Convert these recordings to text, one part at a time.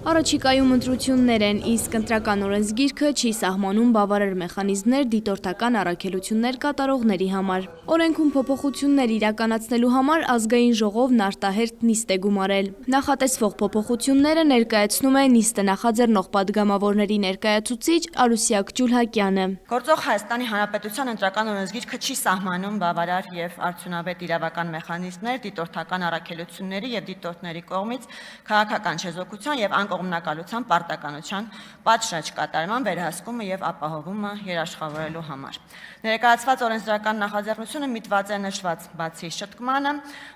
Առաջիկայում ընտրություններ են, իսկ ընտրական օրենսգիրքը չի սահմանում բավարար մեխանիզմներ դիտորդական առաքելություններ կատարողների համար։ Օրենքում փոփոխություններ իրականացնելու համար ազգային ժողովն արտահերթ նիստ է գումարել։ Նախատեսվող փոփոխությունները ներկայացնում է նիստը նախաձեռնող պատգամավորների ներկայացուցիչ Արուսյակ Ջուլհակյանը։ Գործող Հայաստանի Հանրապետության ընտրական օրենսգիրքը չի սահմանում բավարար եւ արդյունավետ իրավական մեխանիզմներ դիտորդական առաքելությունների եւ դիտորդների կողմից քաղաքական չեզոքության եւ անկողմնակալության պարտականության պատշաճ կատարման վերահսկումը եւ ապահովումը երաշխավորելու համար։ Ներկայացված օրենսդրական նախաձեռնությունը միտված է նշված բացի շտկմանը,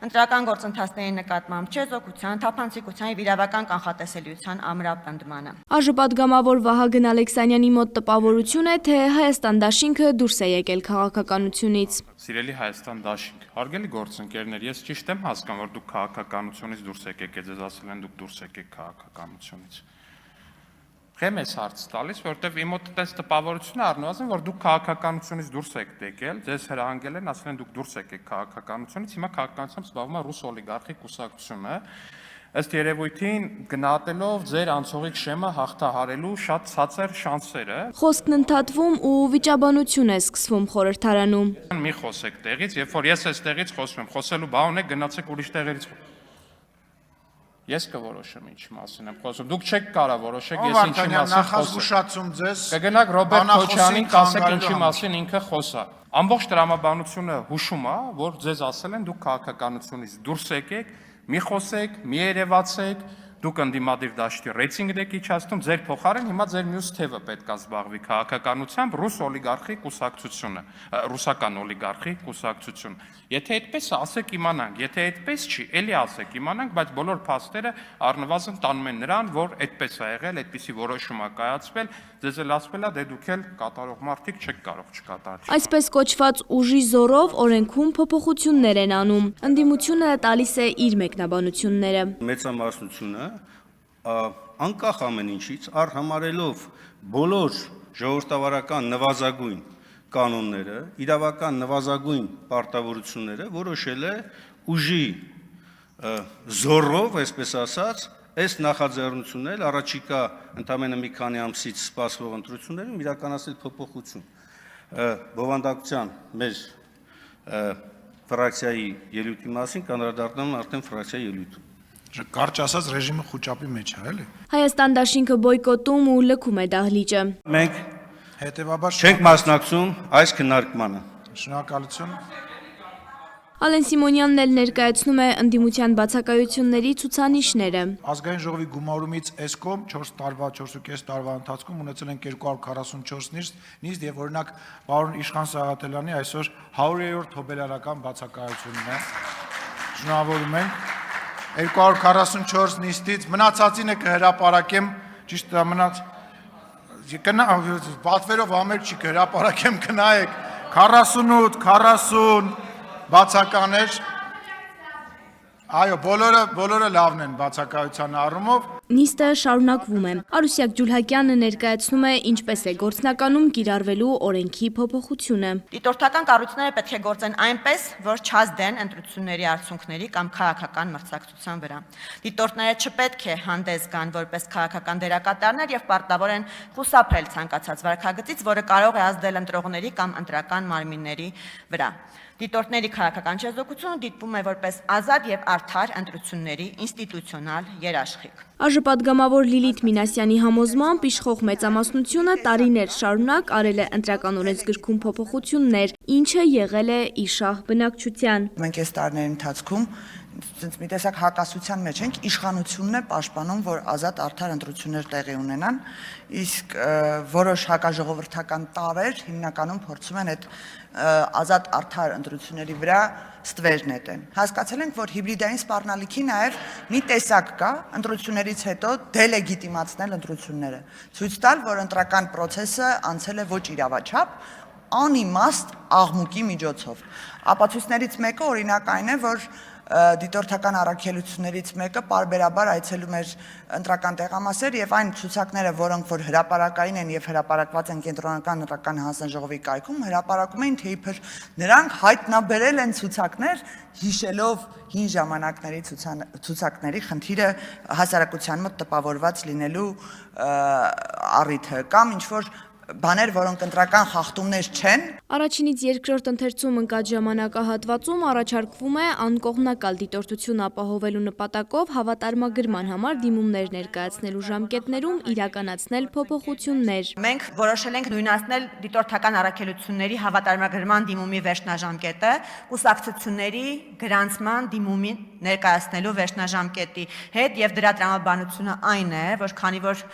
ընտրական գործընթացների նկատմամբ չեզոքության, թափանցիկության եւ իրավական կանխատեսելիության ամրապնդմանը։ ԱԺ պատգամավոր Վահագն Ալեքսանյանի մոտ տպավորություն է, թե Հայաստան դաշինքը դուրս է եկել քաղաքականությունից։ Սիրելի Հայաստան դաշինք, հարգելի գործընկերներ, ես ճիշտ եմ հասկանում, որ դուք քաղաքականությունից դուրս եկեք, ես ասել են դուք դուրս եկեք քաղաքականությունից։ Խեմ ես հարց տալիս, որովհետև իմ մոտ այս տպավորությունը առնվազն, որ դուք քաղաքականությունից դուրս եք եկել, ձեզ հրահանգել են, ասել են դուք դուրս եկեք քաղաքականությունից, հիմա քաղաքականությամբ զբաղվում է ռուս օլիգարխի կուսակցությունը, ըստ երևույթին գնահատելով ձեր անցողիկ շեմը հաղթահարելու շատ ցածր շանսերը։ Խոսքն ընդհատվում ու վիճաբանություն է սկսվում խորհրդարանում։ Մի խոսեք տեղից, երբ որ ես այստեղից խոսում եմ, խոսելու բան ունեք, գնացեք ուրիշ տեղերից։ Ես կորոշեմ ինչ մասին եմ խոսում։ Դուք չեք կարող որոշեք, ես ինչի մասին խոսում ձեզ։ Կգնաք Ռոբերտ Քոչյանին, կասեք ինչի մասին ինքը խոսա։ Ամբողջ տրամաբանությունը հուշում է, որ ձեզ ասել են դուք քաղաքականությունից դուրս եկեք, մի խոսեք, մի երևացեք, դուք ընդդիմադիր դաշտի ռեյտինգ եք իջացնում, ձեր փոխարեն հիմա ձեր մյուս թևը պետք է զբաղվի քաղաքականությամբ ռուս օլիգարխի կուսակցությունը, ռուսական օլիգարխի կուսակցությունը։ Եթե այդպես է, ասեք իմանանք, եթե այդպես չի, էլի ասեք իմանանք, բայց բոլոր փաստերը առնվազն տանում են նրան, որ այդպես է եղել, այդպիսի որոշում է կայացվել, ձեզ էլ ասվել է, դե դուք էլ կատարող մարդիկ չեք կարող չկատարել։ Այսպես կոչված ուժի զորով օրենքում փոփոխություններ են անում։ Ընդդիմությունը տալիս է իր մեկնաբանությունները։ Մեծամասնությունը անկախ ամեն ինչից արհամարելով բոլոր ժողովրդավարական նվազագույն կանոնները, իրավական նվազագույն պարտավորությունները որոշել է ուժի զորով, այսպես ասած, այս նախաձեռնությունն առաջիկա ընդամենը մի քանի ամսից սպասվող ընտրություններում իրականացնել փոփոխություն։ Բովանդակության մեր ֆրակցիայի ելույթի մասին կանրադառնում արդեն ֆրակցիայի ելույթում։ Կարճ ասած ռեժիմը խոճապի մեջ է, էլի։ Հայաստան դաշինքը բոյկոտում ու լքում է դահլիճը։ Մենք հետևաբար չենք մասնակցում այս քննարկմանը։ Շնորհակալություն։ Ալեն Սիմոնյանն էլ ներկայացնում է ընդդիմության բացակայությունների ցուցանիշները։ Ազգային ժողովի գումարումից էսկոմ 4.5 տարվա ընթացքում ունեցել են 244 նիստ եւ օրինակ պարոն Իշխան Սաղաթելյանի այսօր 100-րդ հոբելարական բացակայությունն է։ Շնորհավորում ենք։ 244 նիստից մնացածինը կհրապարակեմ, ճիշտ է մնաց պատվերով ամեր չի կհրապարակեմ, գնայեք 48, 40 բացականեր, այո, բոլորը լավն են բացակայության առումով։ Նիստը շարունակվում է։ Արուսյակ Ջուլհակյանը ներկայացնում է ինչպես է գործնականում կիրառվելու օրենքի փոփոխությունը։ Դիտորդական կառույցները պետք է գործեն այնպես, որ չազդեն ընտրությունների արդյունքների կամ քաղաքական մրցակցության վրա։ Դիտորդները չպետք է հանդես գան որպես քաղաքական դերակատարներ եւ պարտավոր են խուսափել ցանկացած վարքագծից, որը կարող է ազդել ընտրողների կամ ընտրական մարմինների վրա։ Դիտորդների քաղաքական չեզոքությունը դիտվում է որպես ազատ եւ արդար ընտրությունների ինստիտուցիոնալ երաշխիք։ ԱԺ պատգամավոր Լիլիթ Մինասյանի համոզմամբ իշխող մեծամասնությունը տարիներ շարունակ արել է ընտրական օրենսգրքում փոփոխություններ, ինչը եղել է իշահ բնակչության։ Մենք այս տարիների ընթացքում մի տեսակ հակասության մեջ ենք, իշխանությունն է պաշտպանում, որ ազատ արդար ընտրություններ տեղի ունենան, իսկ որոշ հակաժողովրդական տարեր հիմնականում փորձում են այդ ազատ արդար ընտրությունների վրա ստվեր նետեն։ Հասկացել ենք, որ հիբրիդային սպառնալիքի նաև մի տեսակ կա ընտրություններից հետո դելեգիտիմացնել ընտրությունները, ցույց տալ, որ ընտրական process-ը անցել է ոչ իրավաչափ, անիմաստ աղմուկի միջոցով։ Ապացույցներից մեկը օրինակ այն է, որ դիտորդական առաքելություններից մեկը պարբերաբար այցելում էր ընտրական տեղամասեր եւ այն ցուցակները, որոնք որ հրապարակային են եւ հրապարակված են Կենտրոնական ընտրական հանձնաժողովի կայքում, հրապարակում էին, թե իբր նրանք հայտնաբերել են ցուցակներ, հիշելով հին ժամանակների ցուցակների խնդիրը հասարակության մոտ տպավորված լինելու առիթը կամ ինչ որ բաներ, որոնք ընտրական խախտումներ չեն։ Առաջինից երկրորդ ընթերցում ընկած ժամանակահատվածում առաջարկվում է անկողմնակալ դիտորդություն ապահովելու նպատակով հավատարմագրման համար դիմումներ ներկայացնելու ժամկետներում իրականացնել փոփոխություններ։ Մենք որոշել ենք նույնացնել դիտորդական առաքելությունների հավատարմագրման դիմումի վերջնաժամկետը կուսակցությունների գրանցման դիմումի ներկայացնելու վերջնաժամկետի հետ եւ դրա տրամաբանությունը այն է, որ քանի որ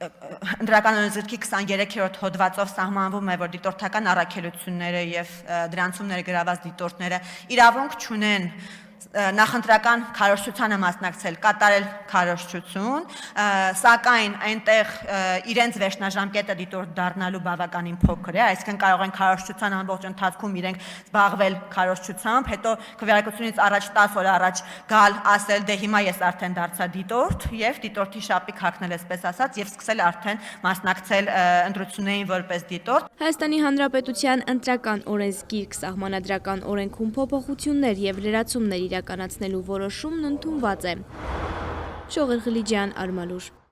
Ընտրական օրենսգրքի 23-րդ հոդվածով սահմանվում է, որ դիտորդական առաքելությունները եւ դրանցում ներգրաված դիտորդները իրավունք չունեն նախընտրական քարոզչությանը մասնակցել, կատարել քարոզչություն, սակայն այնտեղ իրենց վերջնաժամկետը դիտորդ դառնալու բավականին փոքր է, այսինքն կարող են քարոզչության ամբողջ ընթացքում իրենք զբաղվել քարոզչությամբ, հետո քվեարկությունից առաջ 10 օր առաջ գալ, ասել, դե հիմա ես արդեն դարձա դիտորդ եւ դիտորդի շապիկ հագնել այսպես ասած եւ սկսել արդեն մասնակցել ընտրություններին որպես դիտորդ։ Հայաստանի Հանրապետության ընտրական օրենսգիրք սահմանադրական օրենքում փոփոխություններ եւ լրացումներ իրականացնելու որոշումն ընդունված է։ Շողեր Ղլիջյան, Արմալուր։